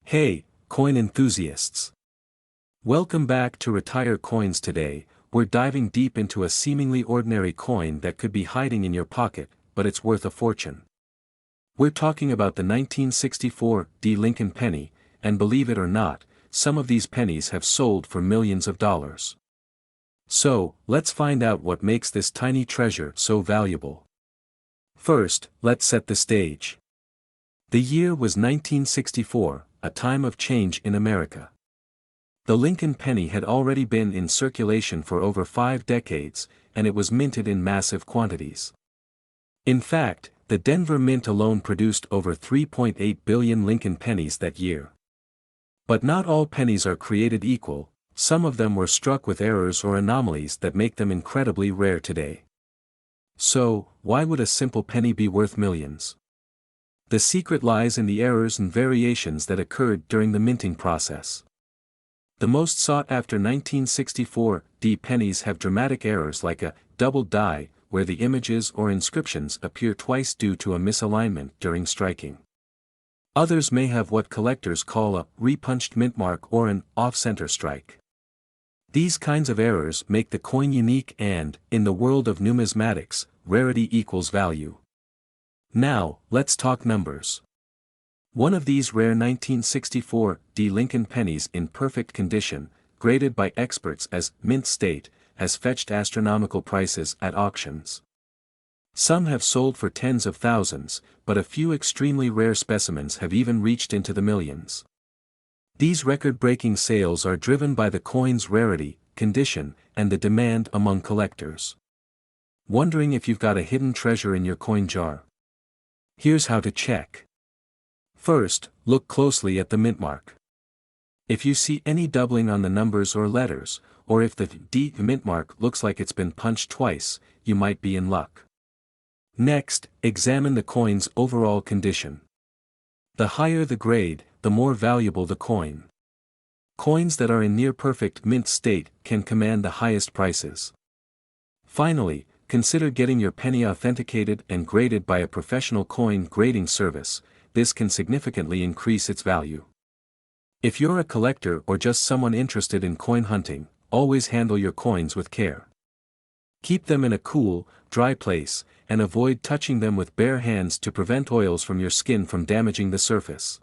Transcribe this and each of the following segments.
Hey, coin enthusiasts! Welcome back to Retire Coins. Today, we're diving deep into a seemingly ordinary coin that could be hiding in your pocket, but it's worth a fortune. We're talking about the 1964 Lincoln penny, and believe it or not, some of these pennies have sold for millions of dollars. So, let's find out what makes this tiny treasure so valuable. First, let's set the stage. The year was 1964, a time of change in America. The Lincoln penny had already been in circulation for over 5 decades, and it was minted in massive quantities. In fact, the Denver Mint alone produced over 3.8 billion Lincoln pennies that year. But not all pennies are created equal, some of them were struck with errors or anomalies that make them incredibly rare today. So, why would a simple penny be worth millions? The secret lies in the errors and variations that occurred during the minting process. The most sought-after 1964 pennies have dramatic errors like a double die, where the images or inscriptions appear twice due to a misalignment during striking. Others may have what collectors call a repunched mint mark or an off-center strike. These kinds of errors make the coin unique and, in the world of numismatics, rarity equals value. Now, let's talk numbers. One of these rare 1964 Lincoln pennies in perfect condition, graded by experts as mint state, has fetched astronomical prices at auctions. Some have sold for tens of thousands, but a few extremely rare specimens have even reached into the millions. These record-breaking sales are driven by the coin's rarity, condition, and the demand among collectors. Wondering if you've got a hidden treasure in your coin jar? Here's how to check. First, look closely at the mint mark. If you see any doubling on the numbers or letters, or if the D mint mark looks like it's been punched twice, you might be in luck. Next, examine the coin's overall condition. The higher the grade, the more valuable the coin. Coins that are in near-perfect mint state can command the highest prices. Finally, consider getting your penny authenticated and graded by a professional coin grading service. This can significantly increase its value. If you're a collector or just someone interested in coin hunting, always handle your coins with care. Keep them in a cool, dry place, and avoid touching them with bare hands to prevent oils from your skin from damaging the surface.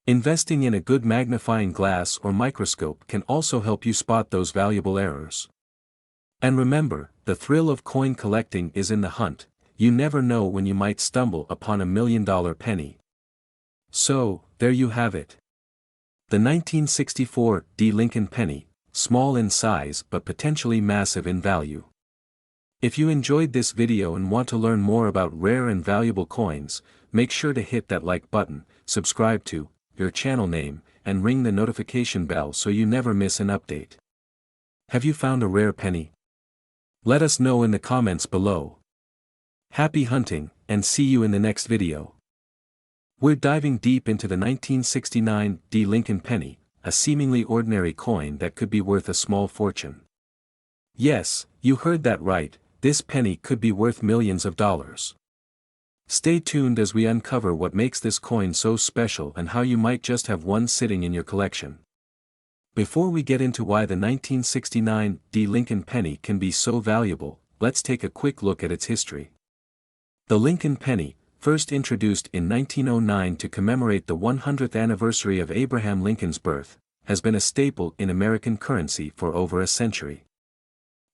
Investing in a good magnifying glass or microscope can also help you spot those valuable errors. And remember, the thrill of coin collecting is in the hunt. You never know when you might stumble upon a $1 million penny. So, there you have it. The 1964 Lincoln penny, small in size but potentially massive in value. If you enjoyed this video and want to learn more about rare and valuable coins, make sure to hit that like button, subscribe to your channel name, and ring the notification bell so you never miss an update. Have you found a rare penny? Let us know in the comments below. Happy hunting, and see you in the next video. We're diving deep into the 1969 Lincoln penny, a seemingly ordinary coin that could be worth a small fortune. Yes, you heard that right, this penny could be worth millions of dollars. Stay tuned as we uncover what makes this coin so special and how you might just have one sitting in your collection. Before we get into why the 1969 Lincoln penny can be so valuable, let's take a quick look at its history. The Lincoln penny, first introduced in 1909 to commemorate the 100th anniversary of Abraham Lincoln's birth, has been a staple in American currency for over a century.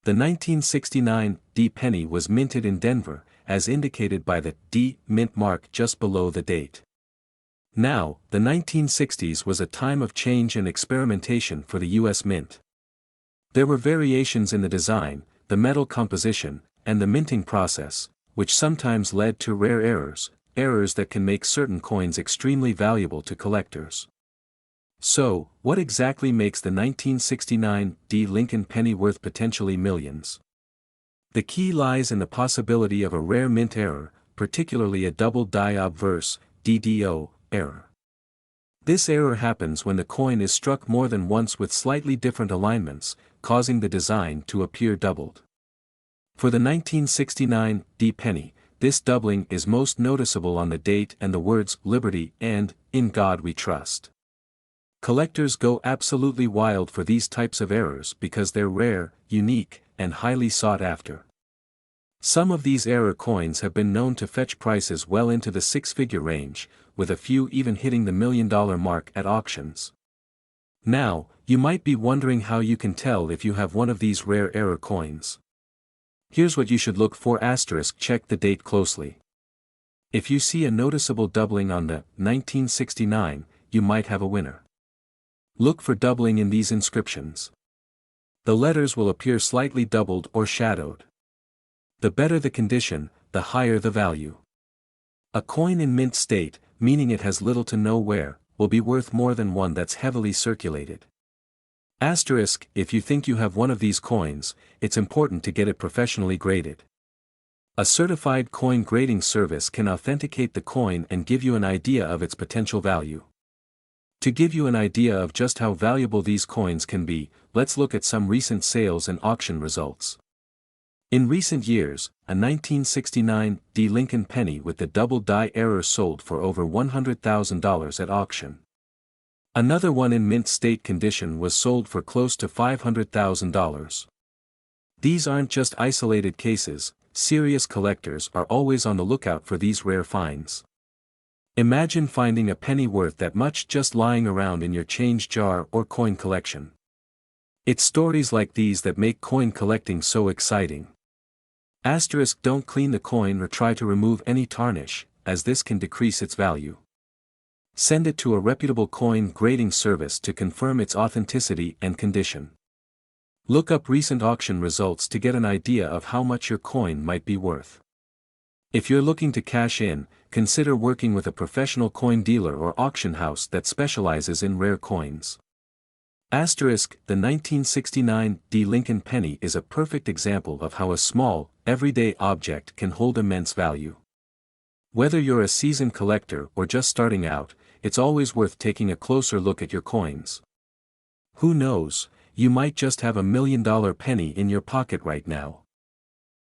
The 1969 penny was minted in Denver, as indicated by the D mint mark just below the date. Now, the 1960s was a time of change and experimentation for the U.S. Mint. There were variations in the design, the metal composition, and the minting process, which sometimes led to rare errors that can make certain coins extremely valuable to collectors. So, what exactly makes the 1969 Lincoln penny worth potentially millions? The key lies in the possibility of a rare mint error, particularly a double die obverse (DDO) error. This error happens when the coin is struck more than once with slightly different alignments, causing the design to appear doubled. For the 1969 penny, this doubling is most noticeable on the date and the words "Liberty" and "In God We Trust." Collectors go absolutely wild for these types of errors because they're rare, unique, and highly sought after. Some of these error coins have been known to fetch prices well into the six-figure range, with a few even hitting the $1 million mark at auctions. Now, you might be wondering how you can tell if you have one of these rare error coins. Here's what you should look for: check the date closely. If you see a noticeable doubling on the 1969, you might have a winner. Look for doubling in these inscriptions. The letters will appear slightly doubled or shadowed. The better the condition, the higher the value. A coin in mint state, meaning it has little to no wear, will be worth more than one that's heavily circulated. If you think you have one of these coins, it's important to get it professionally graded. A certified coin grading service can authenticate the coin and give you an idea of its potential value. To give you an idea of just how valuable these coins can be, let's look at some recent sales and auction results. In recent years, a 1969 D Lincoln penny with the double die error sold for over $100,000 at auction. Another one in mint state condition was sold for close to $500,000. These aren't just isolated cases. Serious collectors are always on the lookout for these rare finds. Imagine finding a penny worth that much just lying around in your change jar or coin collection. It's stories like these that make coin collecting so exciting. Don't clean the coin or try to remove any tarnish, as this can decrease its value. Send it to a reputable coin grading service to confirm its authenticity and condition. Look up recent auction results to get an idea of how much your coin might be worth. If you're looking to cash in, consider working with a professional coin dealer or auction house that specializes in rare coins. The 1969 D Lincoln penny is a perfect example of how a small, everyday object can hold immense value. Whether you're a seasoned collector or just starting out, it's always worth taking a closer look at your coins. Who knows, you might just have $1 million penny in your pocket right now.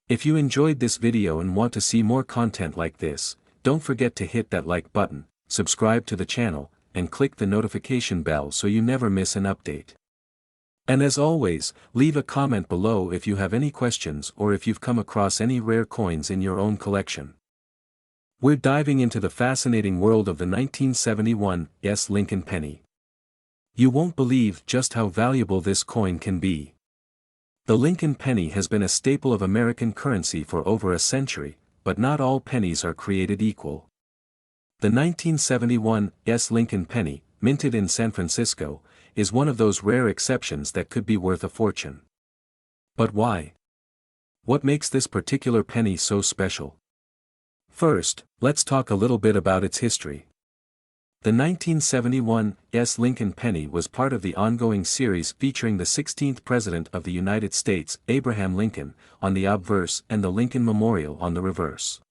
If you enjoyed this video and want to see more content like this, don't forget to hit that like button, subscribe to the channel, and click the notification bell so you never miss an update. And as always, leave a comment below if you have any questions or if you've come across any rare coins in your own collection. We're diving into the fascinating world of the 1971 Lincoln penny. You won't believe just how valuable this coin can be. The Lincoln penny has been a staple of American currency for over a century, but not all pennies are created equal. The 1971 Lincoln penny, minted in San Francisco, is one of those rare exceptions that could be worth a fortune. But why? What makes this particular penny so special? First, let's talk a little bit about its history. The 1971 Lincoln penny was part of the ongoing series featuring the 16th President of the United States, Abraham Lincoln, on the obverse and the Lincoln Memorial on the reverse.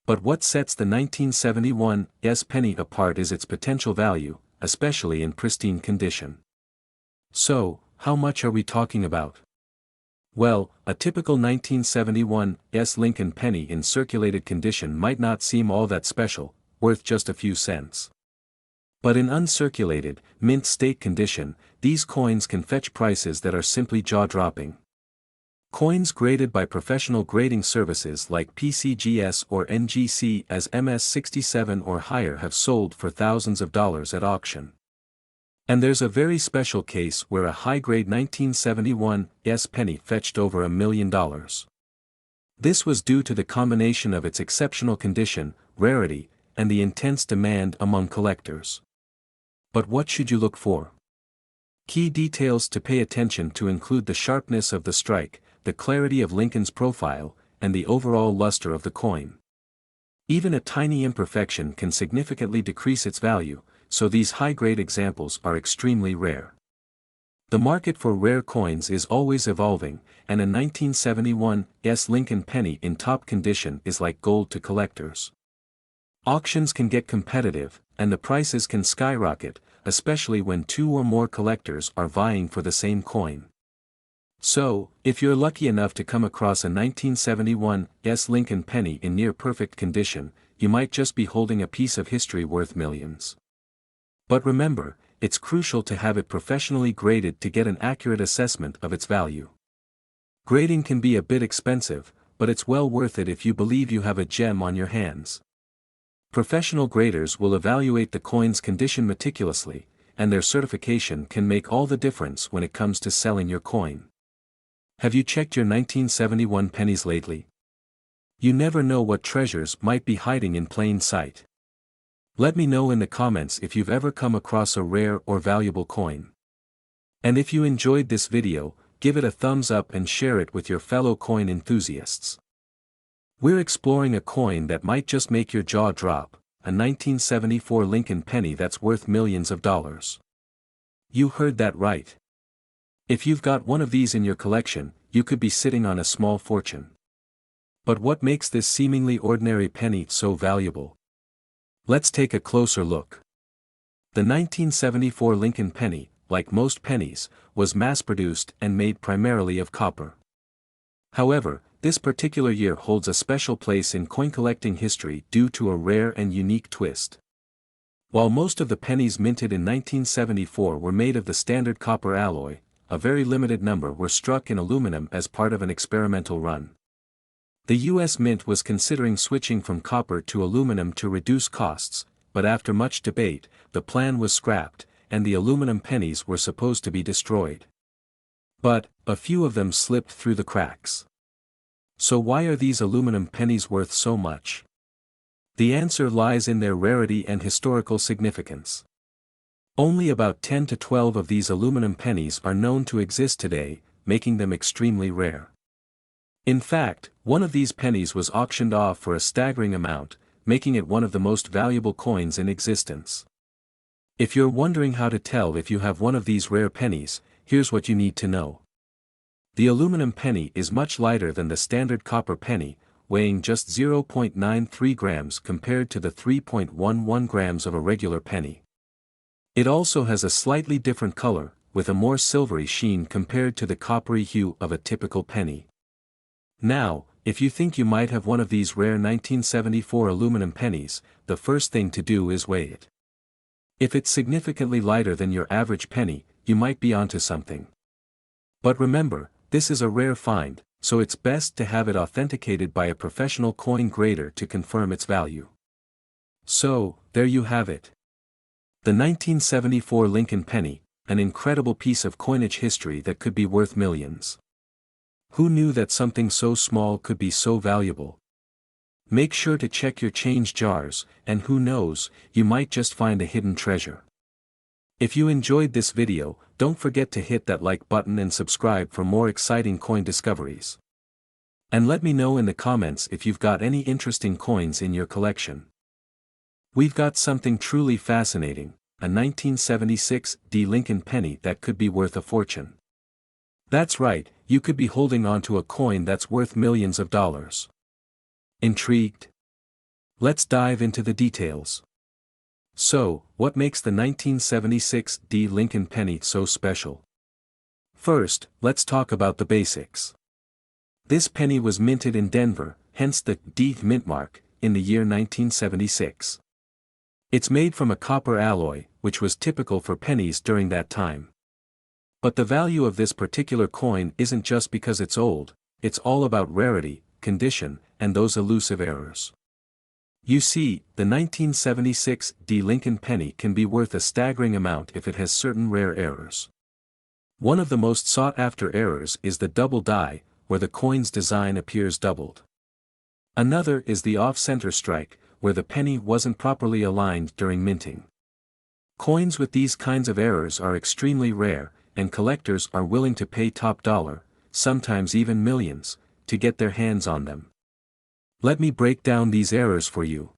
But what sets the 1971 penny apart is its potential value, especially in pristine condition. So, how much are we talking about? Well, a typical 1971 Lincoln penny in circulated condition might not seem all that special, worth just a few cents. But in uncirculated, mint state condition, these coins can fetch prices that are simply jaw-dropping. Coins graded by professional grading services like PCGS or NGC as MS67 or higher have sold for thousands of dollars at auction. And there's a very special case where a high-grade 1971 penny fetched over $1 million. This was due to the combination of its exceptional condition, rarity, and the intense demand among collectors. But what should you look for? Key details to pay attention to include the sharpness of the strike, the clarity of Lincoln's profile, and the overall luster of the coin. Even a tiny imperfection can significantly decrease its value, so these high-grade examples are extremely rare. The market for rare coins is always evolving, and a 1971 Lincoln penny in top condition is like gold to collectors. Auctions can get competitive, and the prices can skyrocket, especially when two or more collectors are vying for the same coin. So, if you're lucky enough to come across a 1971 Lincoln penny in near-perfect condition, you might just be holding a piece of history worth millions. But remember, it's crucial to have it professionally graded to get an accurate assessment of its value. Grading can be a bit expensive, but it's well worth it if you believe you have a gem on your hands. Professional graders will evaluate the coin's condition meticulously, and their certification can make all the difference when it comes to selling your coin. Have you checked your 1971 pennies lately? You never know what treasures might be hiding in plain sight. Let me know in the comments if you've ever come across a rare or valuable coin. And if you enjoyed this video, give it a thumbs up and share it with your fellow coin enthusiasts. We're exploring a coin that might just make your jaw drop, a 1974 Lincoln penny that's worth millions of dollars. You heard that right. If you've got one of these in your collection, you could be sitting on a small fortune. But what makes this seemingly ordinary penny so valuable? Let's take a closer look. The 1974 Lincoln penny, like most pennies, was mass-produced and made primarily of copper. However, this particular year holds a special place in coin collecting history due to a rare and unique twist. While most of the pennies minted in 1974 were made of the standard copper alloy, a very limited number were struck in aluminum as part of an experimental run. The U.S. Mint was considering switching from copper to aluminum to reduce costs, but after much debate, the plan was scrapped, and the aluminum pennies were supposed to be destroyed. But, a few of them slipped through the cracks. So why are these aluminum pennies worth so much? The answer lies in their rarity and historical significance. Only about 10 to 12 of these aluminum pennies are known to exist today, making them extremely rare. In fact, one of these pennies was auctioned off for a staggering amount, making it one of the most valuable coins in existence. If you're wondering how to tell if you have one of these rare pennies, here's what you need to know. The aluminum penny is much lighter than the standard copper penny, weighing just 0.93 grams compared to the 3.11 grams of a regular penny. It also has a slightly different color, with a more silvery sheen compared to the coppery hue of a typical penny. Now, if you think you might have one of these rare 1974 aluminum pennies, the first thing to do is weigh it. If it's significantly lighter than your average penny, you might be onto something. But remember, this is a rare find, so it's best to have it authenticated by a professional coin grader to confirm its value. So, there you have it. The 1974 Lincoln penny, an incredible piece of coinage history that could be worth millions. Who knew that something so small could be so valuable? Make sure to check your change jars, and who knows, you might just find a hidden treasure. If you enjoyed this video, don't forget to hit that like button and subscribe for more exciting coin discoveries. And let me know in the comments if you've got any interesting coins in your collection. We've got something truly fascinating, a 1976 Lincoln penny that could be worth a fortune. That's right, you could be holding on to a coin that's worth millions of dollars. Intrigued? Let's dive into the details. So, what makes the 1976 Lincoln penny so special? First, let's talk about the basics. This penny was minted in Denver, hence the D mint mark, in the year 1976. It's made from a copper alloy, which was typical for pennies during that time. But the value of this particular coin isn't just because it's old, it's all about rarity, condition, and those elusive errors. You see, the 1976 Lincoln penny can be worth a staggering amount if it has certain rare errors. One of the most sought-after errors is the double die, where the coin's design appears doubled. Another is the off-center strike, where the penny wasn't properly aligned during minting. Coins with these kinds of errors are extremely rare, and collectors are willing to pay top dollar, sometimes even millions, to get their hands on them. Let me break down these errors for you.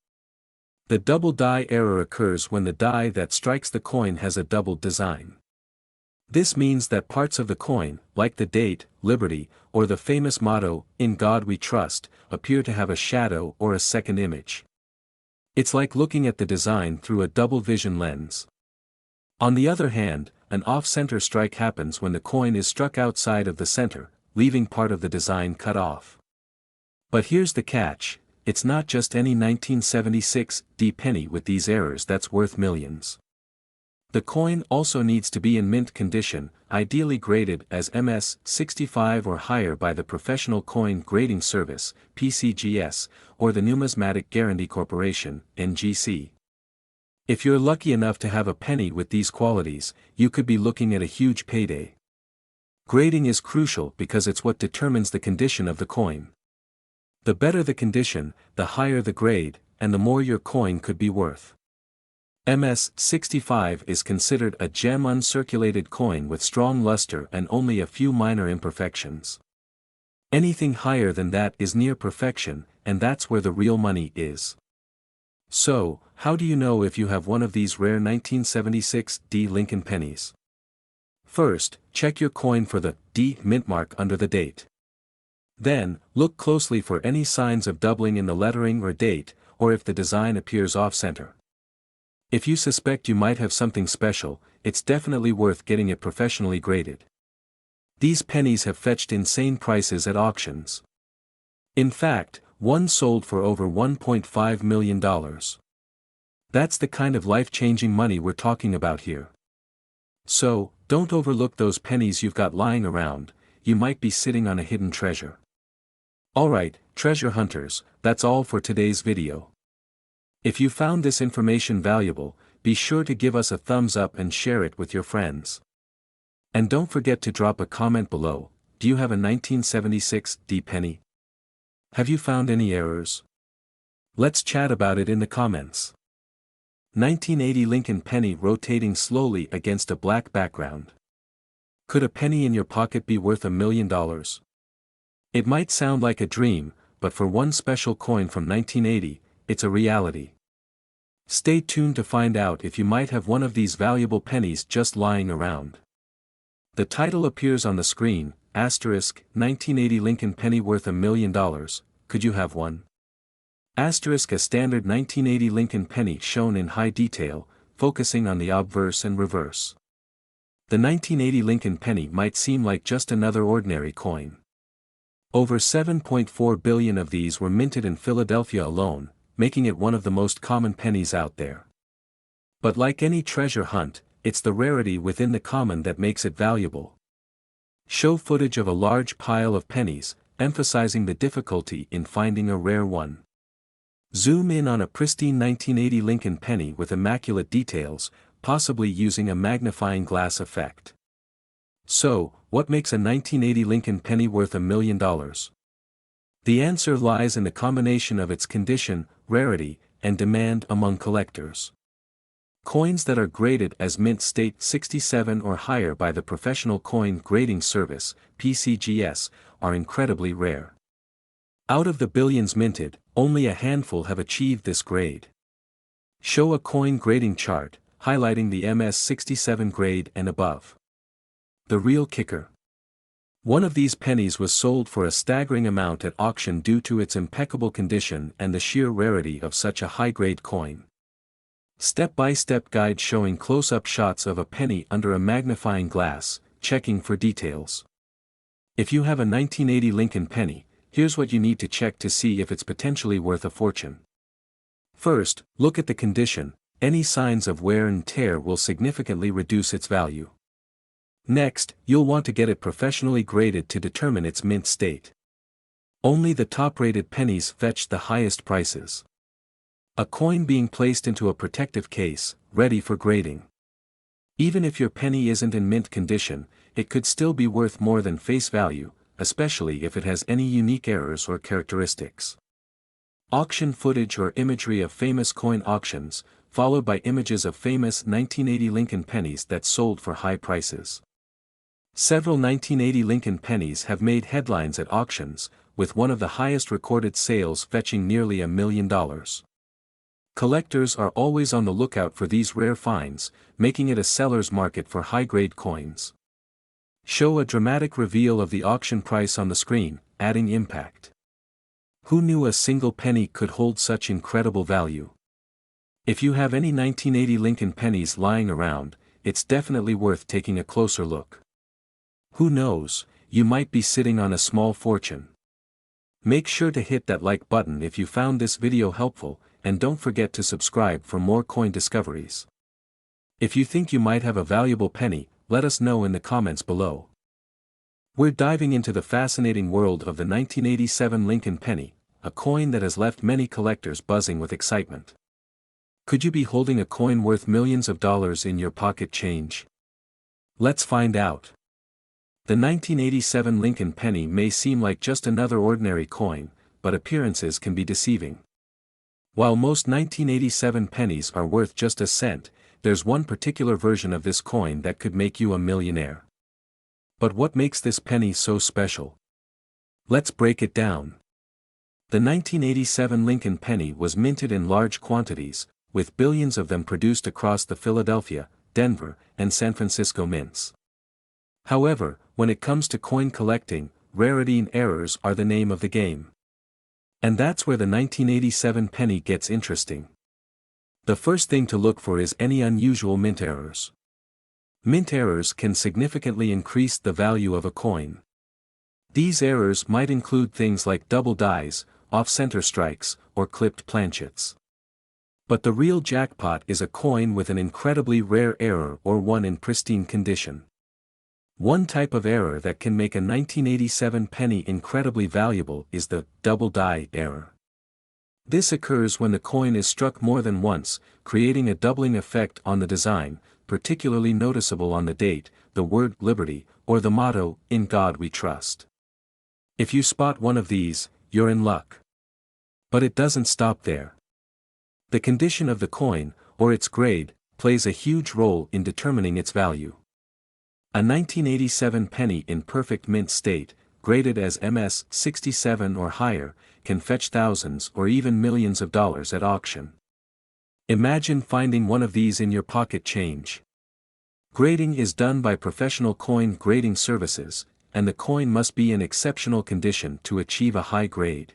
The double die error occurs when the die that strikes the coin has a doubled design. This means that parts of the coin, like the date, liberty, or the famous motto, "In God We Trust," appear to have a shadow or a second image. It's like looking at the design through a double vision lens. On the other hand, an off-center strike happens when the coin is struck outside of the center, leaving part of the design cut off. But here's the catch, it's not just any 1976 penny with these errors that's worth millions. The coin also needs to be in mint condition, ideally graded as MS-65 or higher by the Professional Coin Grading Service, PCGS, or the Numismatic Guarantee Corporation, NGC. If you're lucky enough to have a penny with these qualities, you could be looking at a huge payday. Grading is crucial because it's what determines the condition of the coin. The better the condition, the higher the grade, and the more your coin could be worth. MS-65 is considered a gem uncirculated coin with strong luster and only a few minor imperfections. Anything higher than that is near perfection, and that's where the real money is. So, how do you know if you have one of these rare 1976 D Lincoln pennies? First, check your coin for the D mint mark under the date. Then, look closely for any signs of doubling in the lettering or date, or if the design appears off-center. If you suspect you might have something special, it's definitely worth getting it professionally graded. These pennies have fetched insane prices at auctions. In fact, one sold for over $1.5 million. That's the kind of life-changing money we're talking about here. So, don't overlook those pennies you've got lying around, you might be sitting on a hidden treasure. Alright, treasure hunters, that's all for today's video. If you found this information valuable, be sure to give us a thumbs up and share it with your friends. And don't forget to drop a comment below. Do you have a 1976 D penny? Have you found any errors? Let's chat about it in the comments. 1980 Lincoln penny rotating slowly against a black background. Could a penny in your pocket be worth $1 million? It might sound like a dream, but for one special coin from 1980, it's a reality. Stay tuned to find out if you might have one of these valuable pennies just lying around. The title appears on the screen, * 1980 Lincoln penny worth $1 million, could you have one? * A standard 1980 Lincoln penny shown in high detail, focusing on the obverse and reverse. The 1980 Lincoln penny might seem like just another ordinary coin. Over 7.4 billion of these were minted in Philadelphia alone, making it one of the most common pennies out there. But like any treasure hunt, it's the rarity within the common that makes it valuable. Show footage of a large pile of pennies, emphasizing the difficulty in finding a rare one. Zoom in on a pristine 1980 Lincoln penny with immaculate details, possibly using a magnifying glass effect. So, what makes a 1980 Lincoln penny worth $1 million? The answer lies in the combination of its condition, rarity, and demand among collectors. Coins that are graded as mint state 67 or higher by the Professional Coin Grading Service, PCGS, are incredibly rare. Out of the billions minted, only a handful have achieved this grade. Show a coin grading chart, highlighting the MS-67 grade and above. The real kicker. One of these pennies was sold for a staggering amount at auction due to its impeccable condition and the sheer rarity of such a high-grade coin. Step-by-step guide showing close-up shots of a penny under a magnifying glass, checking for details. If you have a 1980 Lincoln penny, here's what you need to check to see if it's potentially worth a fortune. First, look at the condition. Any signs of wear and tear will significantly reduce its value. Next, you'll want to get it professionally graded to determine its mint state. Only the top-rated pennies fetch the highest prices. A coin being placed into a protective case, ready for grading. Even if your penny isn't in mint condition, it could still be worth more than face value, especially if it has any unique errors or characteristics. Auction footage or imagery of famous coin auctions, followed by images of famous 1980 Lincoln pennies that sold for high prices. Several 1980 Lincoln pennies have made headlines at auctions, with one of the highest recorded sales fetching nearly $1 million. Collectors are always on the lookout for these rare finds, making it a seller's market for high-grade coins. Show a dramatic reveal of the auction price on the screen, adding impact. Who knew a single penny could hold such incredible value? If you have any 1980 Lincoln pennies lying around, it's definitely worth taking a closer look. Who knows, you might be sitting on a small fortune. Make sure to hit that like button if you found this video helpful, and don't forget to subscribe for more coin discoveries. If you think you might have a valuable penny, let us know in the comments below. We're diving into the fascinating world of the 1987 Lincoln penny, a coin that has left many collectors buzzing with excitement. Could you be holding a coin worth millions of dollars in your pocket change? Let's find out. The 1987 Lincoln penny may seem like just another ordinary coin, but appearances can be deceiving. While most 1987 pennies are worth just a cent, there's one particular version of this coin that could make you a millionaire. But what makes this penny so special? Let's break it down. The 1987 Lincoln penny was minted in large quantities, with billions of them produced across the Philadelphia, Denver, and San Francisco mints. However, when it comes to coin collecting, rarity and errors are the name of the game. And that's where the 1987 penny gets interesting. The first thing to look for is any unusual mint errors. Mint errors can significantly increase the value of a coin. These errors might include things like double dies, off-center strikes, or clipped planchets. But the real jackpot is a coin with an incredibly rare error or one in pristine condition. One type of error that can make a 1987 penny incredibly valuable is the double die error. This occurs when the coin is struck more than once, creating a doubling effect on the design, particularly noticeable on the date, the word liberty, or the motto, "In God We Trust." If you spot one of these, you're in luck. But it doesn't stop there. The condition of the coin, or its grade, plays a huge role in determining its value. A 1987 penny in perfect mint state, graded as MS 67 or higher, can fetch thousands or even millions of dollars at auction. Imagine finding one of these in your pocket change. Grading is done by professional coin grading services, and the coin must be in exceptional condition to achieve a high grade.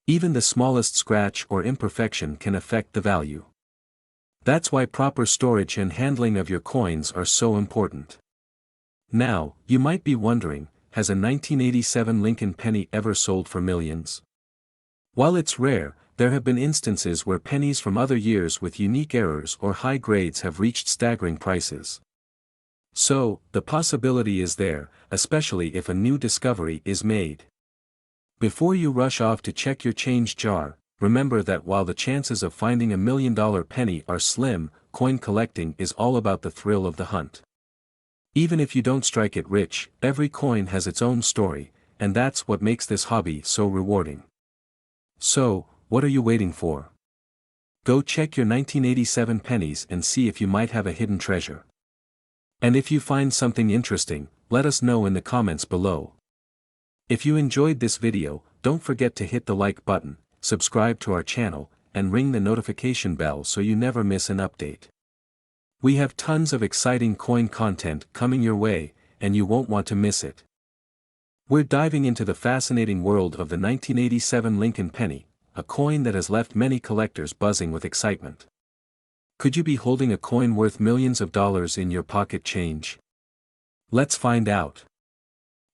Even the smallest scratch or imperfection can affect the value. That's why proper storage and handling of your coins are so important. Now, you might be wondering, has a 1987 Lincoln penny ever sold for millions? While it's rare, there have been instances where pennies from other years with unique errors or high grades have reached staggering prices. So, the possibility is there, especially if a new discovery is made. Before you rush off to check your change jar, remember that while the chances of finding a $1 million penny are slim, coin collecting is all about the thrill of the hunt. Even if you don't strike it rich, every coin has its own story, and that's what makes this hobby so rewarding. So, what are you waiting for? Go check your 1987 pennies and see if you might have a hidden treasure. And if you find something interesting, let us know in the comments below. If you enjoyed this video, don't forget to hit the like button, subscribe to our channel, and ring the notification bell so you never miss an update. We have tons of exciting coin content coming your way, and you won't want to miss it. We're diving into the fascinating world of the 1987 Lincoln penny, a coin that has left many collectors buzzing with excitement. Could you be holding a coin worth millions of dollars in your pocket change? Let's find out.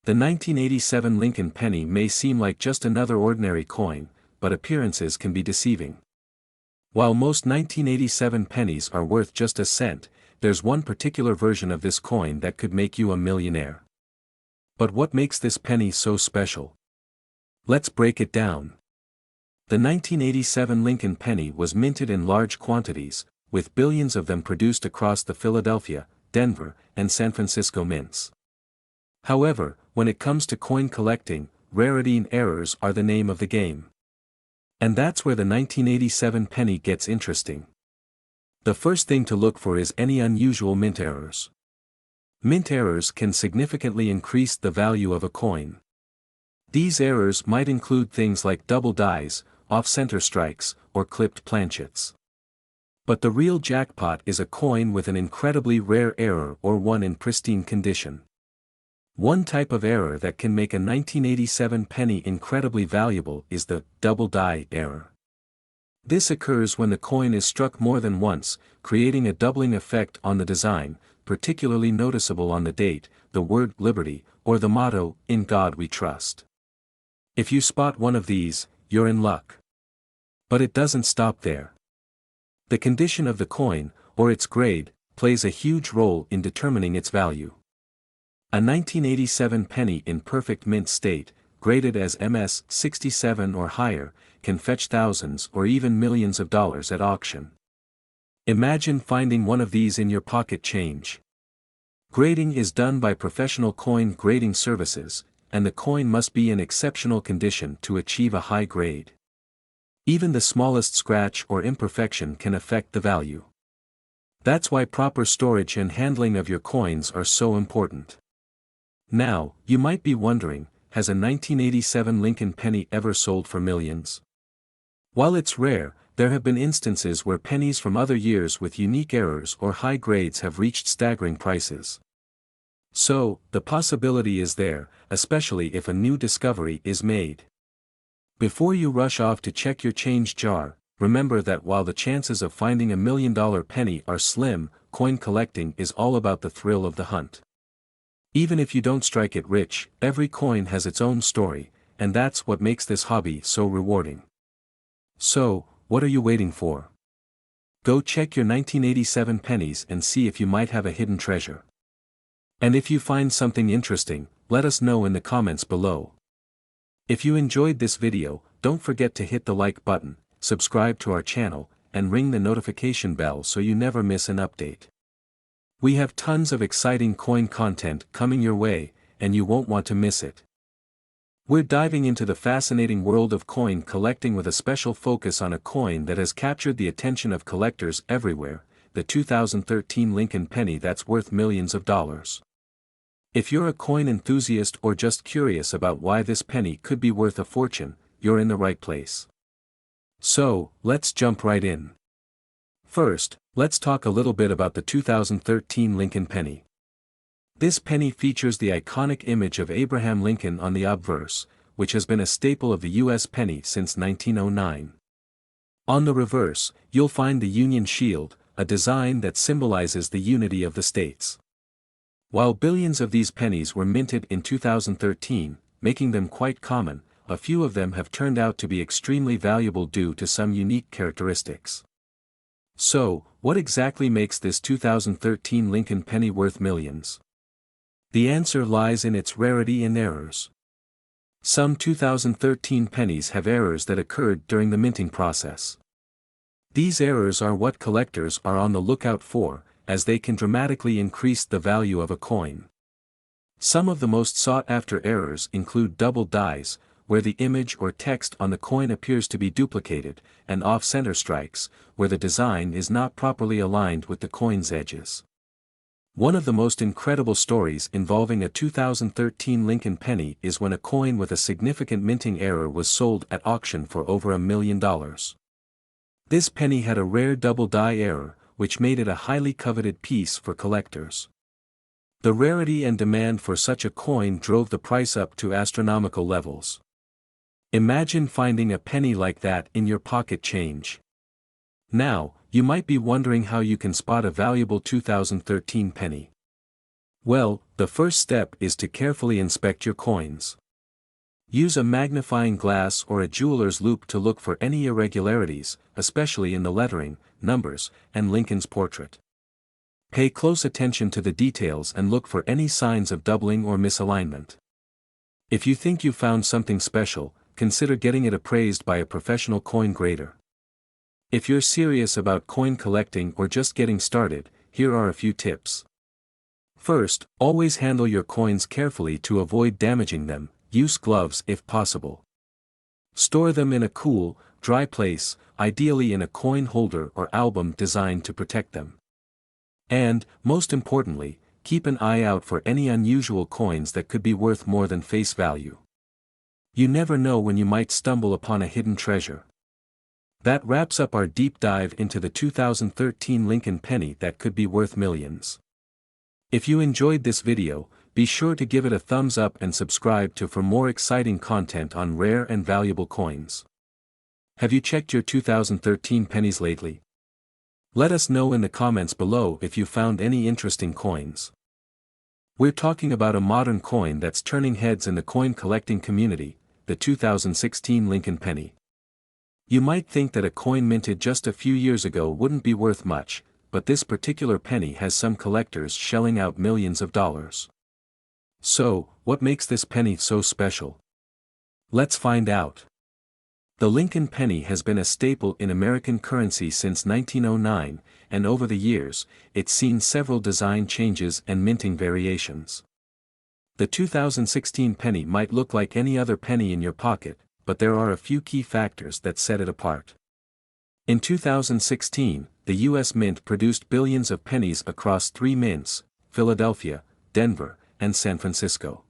The 1987 Lincoln penny may seem like just another ordinary coin, but appearances can be deceiving. While most 1987 pennies are worth just a cent, there's one particular version of this coin that could make you a millionaire. But what makes this penny so special? Let's break it down. The 1987 Lincoln penny was minted in large quantities, with billions of them produced across the Philadelphia, Denver, and San Francisco mints. However, when it comes to coin collecting, rarity and errors are the name of the game. And that's where the 1987 penny gets interesting. The first thing to look for is any unusual mint errors. Mint errors can significantly increase the value of a coin. These errors might include things like double dies, off-center strikes, or clipped planchets. But the real jackpot is a coin with an incredibly rare error or one in pristine condition. One type of error that can make a 1987 penny incredibly valuable is the double die error. This occurs when the coin is struck more than once, creating a doubling effect on the design, particularly noticeable on the date, the word liberty, or the motto, "In God We Trust." If you spot one of these, you're in luck. But it doesn't stop there. The condition of the coin, or its grade, plays a huge role in determining its value. A 1987 penny in perfect mint state, graded as MS 67 or higher, can fetch thousands or even millions of dollars at auction. Imagine finding one of these in your pocket change. Grading is done by professional coin grading services, and the coin must be in exceptional condition to achieve a high grade. Even the smallest scratch or imperfection can affect the value. That's why proper storage and handling of your coins are so important. Now, you might be wondering, has a 1987 Lincoln penny ever sold for millions? While it's rare, there have been instances where pennies from other years with unique errors or high grades have reached staggering prices. So, the possibility is there, especially if a new discovery is made. Before you rush off to check your change jar, remember that while the chances of finding a $1 million penny are slim, coin collecting is all about the thrill of the hunt. Even if you don't strike it rich, every coin has its own story, and that's what makes this hobby so rewarding. So, what are you waiting for? Go check your 1987 pennies and see if you might have a hidden treasure. And if you find something interesting, let us know in the comments below. If you enjoyed this video, don't forget to hit the like button, subscribe to our channel, and ring the notification bell so you never miss an update. We have tons of exciting coin content coming your way, and you won't want to miss it. We're diving into the fascinating world of coin collecting with a special focus on a coin that has captured the attention of collectors everywhere, the 2013 Lincoln penny that's worth millions of dollars. If you're a coin enthusiast or just curious about why this penny could be worth a fortune, you're in the right place. So, let's jump right in. First, let's talk a little bit about the 2013 Lincoln penny. This penny features the iconic image of Abraham Lincoln on the obverse, which has been a staple of the U.S. penny since 1909. On the reverse, you'll find the Union Shield, a design that symbolizes the unity of the states. While billions of these pennies were minted in 2013, making them quite common, a few of them have turned out to be extremely valuable due to some unique characteristics. So, what exactly makes this 2013 Lincoln penny worth millions? The answer lies in its rarity and errors. Some 2013 pennies have errors that occurred during the minting process. These errors are what collectors are on the lookout for, as they can dramatically increase the value of a coin. Some of the most sought-after errors include double dies, where the image or text on the coin appears to be duplicated, and off-center strikes, where the design is not properly aligned with the coin's edges. One of the most incredible stories involving a 2013 Lincoln penny is when a coin with a significant minting error was sold at auction for over $1 million. This penny had a rare double die error, which made it a highly coveted piece for collectors. The rarity and demand for such a coin drove the price up to astronomical levels. Imagine finding a penny like that in your pocket change. Now, you might be wondering how you can spot a valuable 2013 penny. Well, the first step is to carefully inspect your coins. Use a magnifying glass or a jeweler's loupe to look for any irregularities, especially in the lettering, numbers, and Lincoln's portrait. Pay close attention to the details and look for any signs of doubling or misalignment. If you think you found something special, consider getting it appraised by a professional coin grader. If you're serious about coin collecting or just getting started, here are a few tips. First, always handle your coins carefully to avoid damaging them. Use gloves if possible. Store them in a cool, dry place, ideally in a coin holder or album designed to protect them. And, most importantly, keep an eye out for any unusual coins that could be worth more than face value. You never know when you might stumble upon a hidden treasure. That wraps up our deep dive into the 2013 Lincoln penny that could be worth millions. If you enjoyed this video, be sure to give it a thumbs up and subscribe for more exciting content on rare and valuable coins. Have you checked your 2013 pennies lately? Let us know in the comments below if you found any interesting coins. We're talking about a modern coin that's turning heads in the coin collecting community, the 2016 Lincoln penny. You might think that a coin minted just a few years ago wouldn't be worth much, but this particular penny has some collectors shelling out millions of dollars. So, what makes this penny so special? Let's find out. The Lincoln penny has been a staple in American currency since 1909, and over the years, it's seen several design changes and minting variations. The 2016 penny might look like any other penny in your pocket, but there are a few key factors that set it apart. In 2016, the U.S. Mint produced billions of pennies across 3 mints, Philadelphia, Denver, and San Francisco.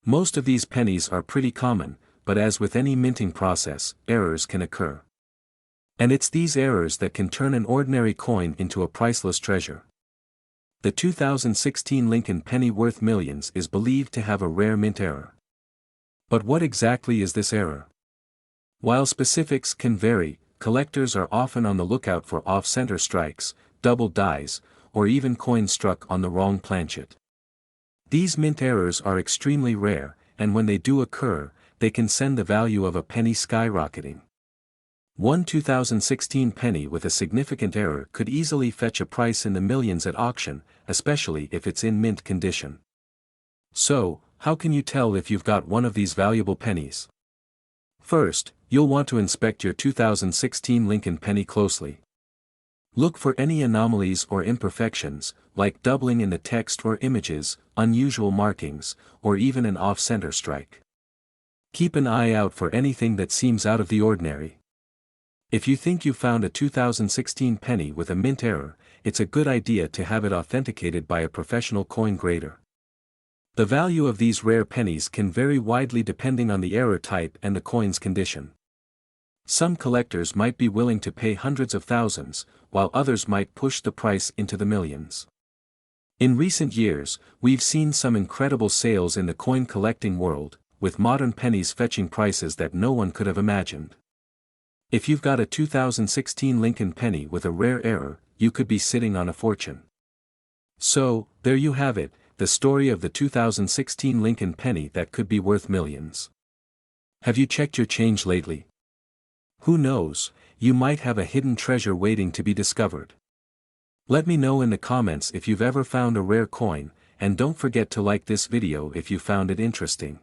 Most of these pennies are pretty common, but as with any minting process, errors can occur. And it's these errors that can turn an ordinary coin into a priceless treasure. The 2016 Lincoln penny worth millions is believed to have a rare mint error. But what exactly is this error? While specifics can vary, collectors are often on the lookout for off-center strikes, double dies, or even coins struck on the wrong planchet. These mint errors are extremely rare, and when they do occur, they can send the value of a penny skyrocketing. One 2016 penny with a significant error could easily fetch a price in the millions at auction, especially if it's in mint condition. So, how can you tell if you've got one of these valuable pennies? First, you'll want to inspect your 2016 Lincoln penny closely. Look for any anomalies or imperfections, like doubling in the text or images, unusual markings, or even an off-center strike. Keep an eye out for anything that seems out of the ordinary. If you think you found a 2016 penny with a mint error, it's a good idea to have it authenticated by a professional coin grader. The value of these rare pennies can vary widely depending on the error type and the coin's condition. Some collectors might be willing to pay hundreds of thousands, while others might push the price into the millions. In recent years, we've seen some incredible sales in the coin collecting world, with modern pennies fetching prices that no one could have imagined. If you've got a 2016 Lincoln penny with a rare error, you could be sitting on a fortune. So, there you have it, the story of the 2016 Lincoln penny that could be worth millions. Have you checked your change lately? Who knows, you might have a hidden treasure waiting to be discovered. Let me know in the comments if you've ever found a rare coin, and don't forget to like this video if you found it interesting.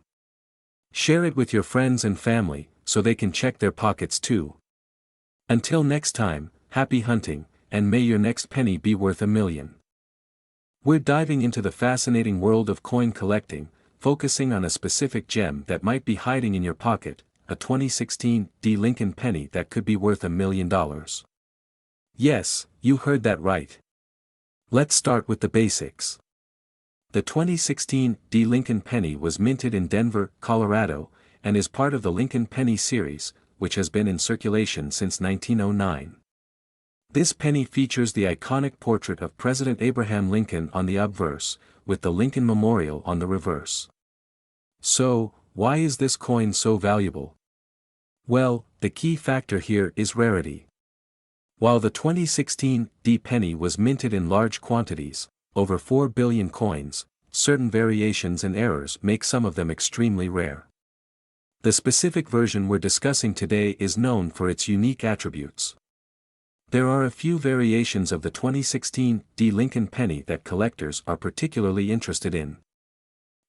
Share it with your friends and family, so they can check their pockets too. Until next time, happy hunting, and may your next penny be worth a million. We're diving into the fascinating world of coin collecting, focusing on a specific gem that might be hiding in your pocket, a 2016 Lincoln penny that could be worth $1 million. Yes, you heard that right. Let's start with the basics. The 2016 Lincoln penny was minted in Denver, Colorado, and is part of the Lincoln penny series, which has been in circulation since 1909. This penny features the iconic portrait of President Abraham Lincoln on the obverse, with the Lincoln Memorial on the reverse. So, why is this coin so valuable? Well, the key factor here is rarity. While the 2016 penny was minted in large quantities, over 4 billion coins, certain variations and errors make some of them extremely rare. The specific version we're discussing today is known for its unique attributes. There are a few variations of the 2016 Lincoln penny that collectors are particularly interested in.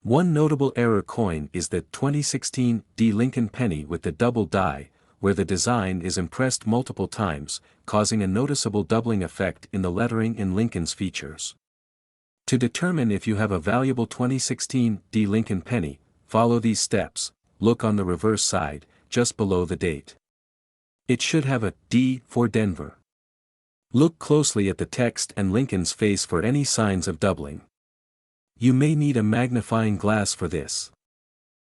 One notable error coin is the 2016 Lincoln penny with the double die, where the design is impressed multiple times, causing a noticeable doubling effect in the lettering in Lincoln's features. To determine if you have a valuable 2016 Lincoln penny, follow these steps. Look on the reverse side, just below the date. It should have a D for Denver. Look closely at the text and Lincoln's face for any signs of doubling. You may need a magnifying glass for this.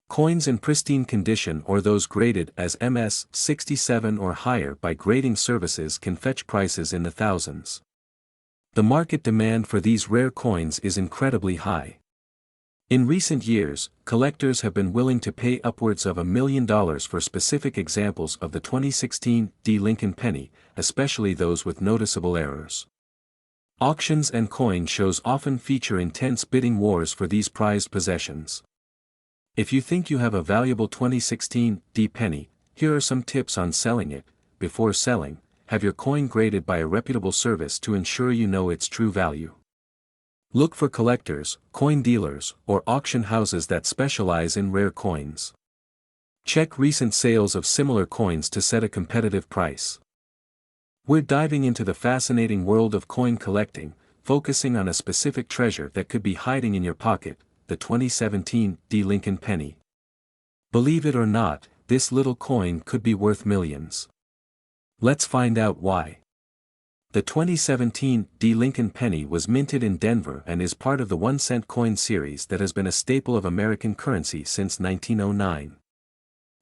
Coins in pristine condition or those graded as MS 67 or higher by grading services can fetch prices in the thousands. The market demand for these rare coins is incredibly high. In recent years, collectors have been willing to pay upwards of $1 million for specific examples of the 2016 Lincoln penny, especially those with noticeable errors. Auctions and coin shows often feature intense bidding wars for these prized possessions. If you think you have a valuable 2016 penny, here are some tips on selling it. Before selling, have your coin graded by a reputable service to ensure you know its true value. Look for collectors, coin dealers, or auction houses that specialize in rare coins. Check recent sales of similar coins to set a competitive price. We're diving into the fascinating world of coin collecting, focusing on a specific treasure that could be hiding in your pocket, the 2017 D. Lincoln penny. Believe it or not, this little coin could be worth millions. Let's find out why. The 2017 D. Lincoln penny was minted in Denver and is part of the 1-cent coin series that has been a staple of American currency since 1909.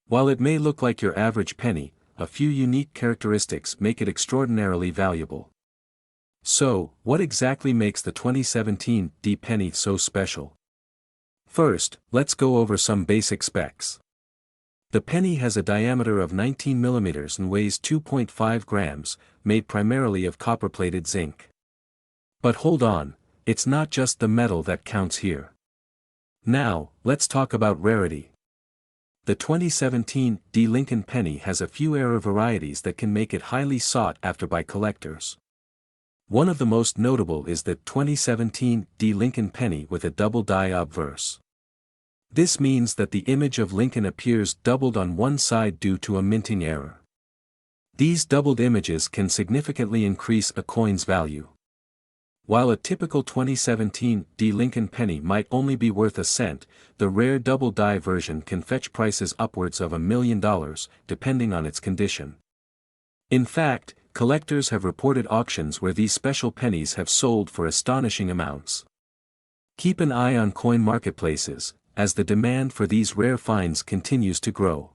While it may look like your average penny, a few unique characteristics make it extraordinarily valuable. So, what exactly makes the 2017 D. penny so special? First, let's go over some basic specs. The penny has a diameter of 19 mm and weighs 2.5 grams, made primarily of copper-plated zinc. But hold on, it's not just the metal that counts here. Now, let's talk about rarity. The 2017 D. Lincoln penny has a few erorr varieties that can make it highly sought after by collectors. One of the most notable is the 2017 D. Lincoln penny with a double die obverse. This means that the image of Lincoln appears doubled on one side due to a minting error. These doubled images can significantly increase a coin's value. While a typical 2017 D. Lincoln penny might only be worth a cent, the rare double die version can fetch prices upwards of $1 million, depending on its condition. In fact, collectors have reported auctions where these special pennies have sold for astonishing amounts. Keep an eye on coin marketplaces, as the demand for these rare finds continues to grow.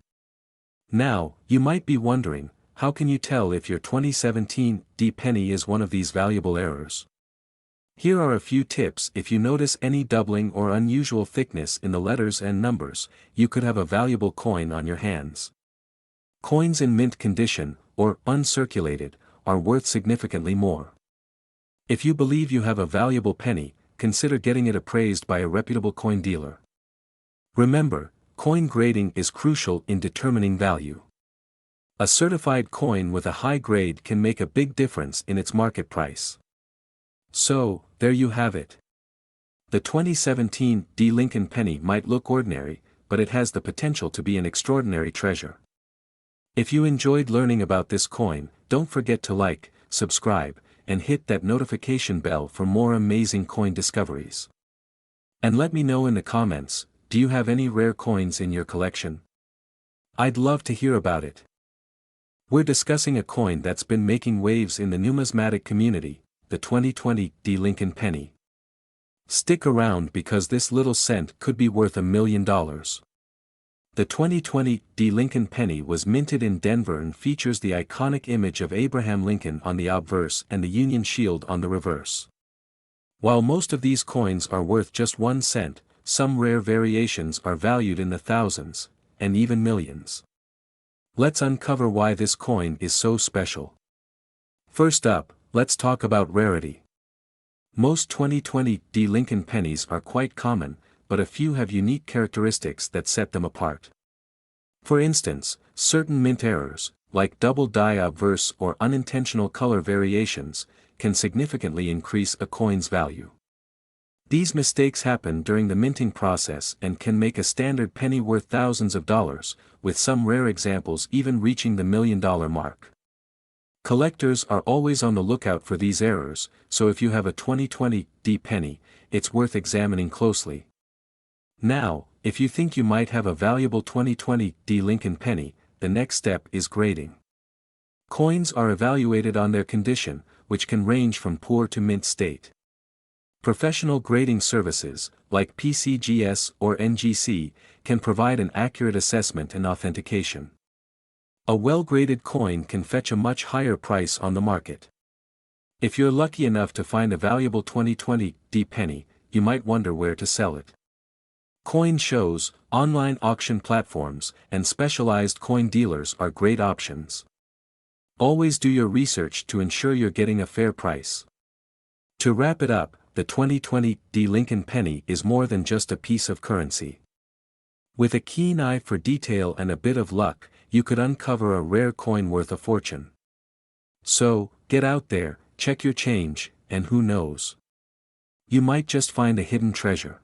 Now, you might be wondering, how can you tell if your 2017 D. penny is one of these valuable errors? Here are a few tips. If you notice any doubling or unusual thickness in the letters and numbers, you could have a valuable coin on your hands. Coins in mint condition, or uncirculated, are worth significantly more. If you believe you have a valuable penny, consider getting it appraised by a reputable coin dealer. Remember, coin grading is crucial in determining value. A certified coin with a high grade can make a big difference in its market price. So, there you have it. The 2017 D. Lincoln penny might look ordinary, but it has the potential to be an extraordinary treasure. If you enjoyed learning about this coin, don't forget to like, subscribe, and hit that notification bell for more amazing coin discoveries. And let me know in the comments, do you have any rare coins in your collection? I'd love to hear about it. We're discussing a coin that's been making waves in the numismatic community, the 2020 D. Lincoln penny. Stick around because this little cent could be worth $1 million. The 2020 D. Lincoln penny was minted in Denver and features the iconic image of Abraham Lincoln on the obverse and the Union shield on the reverse. While most of these coins are worth just 1 cent, some rare variations are valued in the thousands, and even millions. Let's uncover why this coin is so special. First up, let's talk about rarity. Most 2020 D. Lincoln pennies are quite common, but a few have unique characteristics that set them apart. For instance, certain mint errors, like double die obverse or unintentional color variations, can significantly increase a coin's value. These mistakes happen during the minting process and can make a standard penny worth thousands of dollars, with some rare examples even reaching the $1 million mark. Collectors are always on the lookout for these errors, so if you have a 2020 D. penny, it's worth examining closely. Now, if you think you might have a valuable 2020 D. Lincoln penny, the next step is grading. Coins are evaluated on their condition, which can range from poor to mint state. Professional grading services, like PCGS or NGC, can provide an accurate assessment and authentication. A well-graded coin can fetch a much higher price on the market. If you're lucky enough to find a valuable 2020 D. penny, you might wonder where to sell it. Coin shows, online auction platforms, and specialized coin dealers are great options. Always do your research to ensure you're getting a fair price. To wrap it up, the 2020 D. Lincoln penny is more than just a piece of currency. With a keen eye for detail and a bit of luck, you could uncover a rare coin worth a fortune. So, get out there, check your change, and who knows? You might just find a hidden treasure.